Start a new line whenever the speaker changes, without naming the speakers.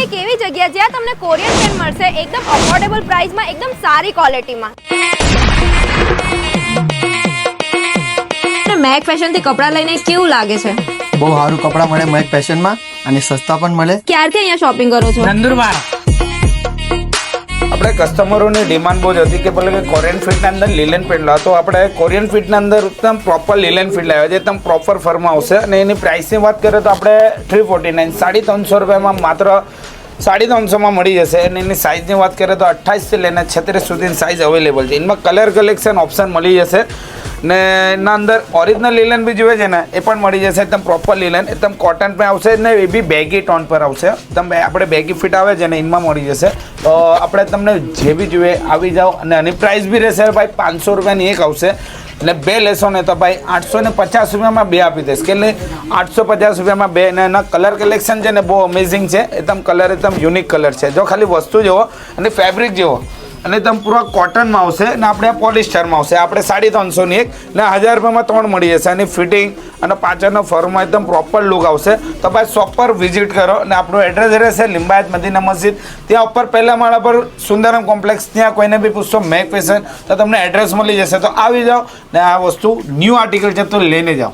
એક એવી જગ્યા જ્યાં તમને કોરિયન પેન્ટ મળશે એકદમ અફોર્ડેબલ પ્રાઇસમાં, એકદમ સારી ક્વોલિટીમાં. મેક ફેશન થી કપડાં લઈને કેવું લાગે છે?
બહુ સારું કપડાં મળે મેક ફેશનમાં અને સસ્તા પણ મળે.
ક્યારથી અહીંયા શોપિંગ કરો છો?
નંદુરબાર. આપણે કસ્ટમરોની ડિમાન્ડ બહુ જ હતી કે ભલે કોરિયન ફિટના અંદર લીલન પેન્ટ લાવો, તો આપણે કોરિયન ફિટના અંદર એકદમ પ્રોપર લીલન ફિટ લાવ્યા છે, એકદમ પ્રોપર ફર્મ આવશે. અને એની પ્રાઇસની વાત કરીએ તો આપણે 349 350 રૂપિયામાં માત્ર 350 મળી જશે. અને એની સાઇઝની વાત કરીએ તો 28 થી લઈને 36 સુધીની સાઇઝ અવેલેબલ છે. એમાં કલર કલેક્શન ઓપ્શન મળી જશે ને એના અંદર ઓરિજિનલ લીલન બી જોઈએ છે ને એ પણ મળી જશે. એકદમ પ્રોપર લીલન, એકદમ કોટન પર આવશે ને એ બી બેગી ટોન પર આવશે. એકદમ આપણે બેગી ફિટ આવે છે ને એમાં મળી જશે. તો આપણે તમને જે બી જોઈએ આવી જાઓ. અને આની પ્રાઇસ બી રહેશે ભાઈ 500 રૂપિયાની એક આવશે અને બે લેશો ને તો ભાઈ 850 રૂપિયામાં બે આપી દઈશ. કે એટલે 850 રૂપિયામાં બે. અને એના કલર કલેક્શન છે ને બહુ અમેઝિંગ છે. એકદમ કલર એકદમ યુનિક કલર છે. જો ખાલી વસ્તુ જેવો અને ફેબ્રિક જેવો અને એકદમ પૂરા કોટનમાં આવશે ને આપણે પોલિસ્ટરમાં આવશે. આપણે 350ની એક ને 1000 રૂપિયામાં 3 મળી જશે. અને ફિટિંગ અને પાછળનો ફરમાં એકદમ પ્રોપર લુક આવશે. તો ભાઈ શોપ પર વિઝિટ કરો. અને આપણું એડ્રેસ રહેશે લિંબાયત મદીના મસ્જિદ, ત્યાં ઉપર પહેલા માળા પર સુંદરમ કોમ્પ્લેક્સ. ત્યાં કોઈને બી પૂછશો મેક ફેશન તો તમને એડ્રેસ મળી જશે. તો આવી જાઓ ને આ વસ્તુ ન્યૂ આર્ટિકલ છે તો લઈને જાઓ.